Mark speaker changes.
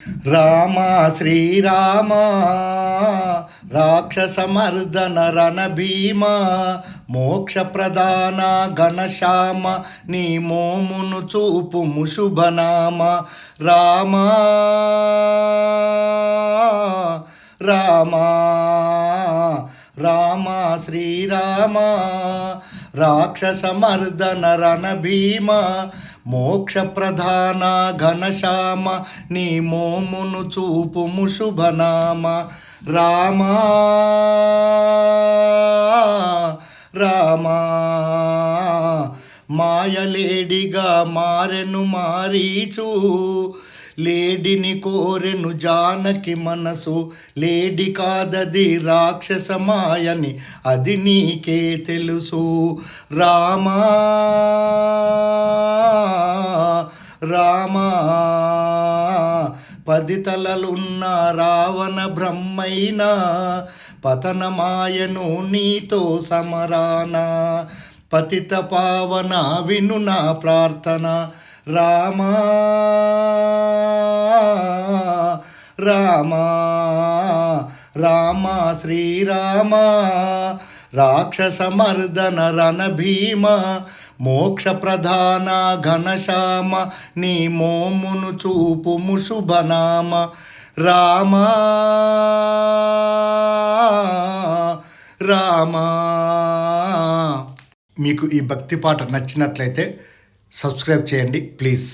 Speaker 1: రామ శ్రీరామ రాక్షసమర్దన రణభీమ మోక్ష ప్రధాన ఘనశ్యామ నీ మోమును చూపుము శుభనామ రామ రామ రామ శ్రీరామ రాక్షసమర్దన రణభీమ మోక్ష ప్రధాన ఘనశ్యామ నీ మోమును చూపుము శుభనామ రామ రామ మాయలేడిగా మారెను మారీచు లేడిని కోరెను జానకి మనసు లేడి కాదది రాక్షసమాయని అది నీకే తెలుసు రామా రామా పది తలలున్న రావణ బ్రహ్మైన పతనమాయను నీతో సమరాన పతిత పావన విను నా ప్రార్థన రామా రామా రామ శ్రీరామ రాక్షసమర్దన రణభీమ మోక్ష ప్రధాన ఘనశ్యామ నీ మోమును చూపుము శుభనామ రామ రామ. మీకు ఈ భక్తి పాట నచ్చినట్లయితే సబ్స్క్రైబ్ చేయండి ప్లీజ్.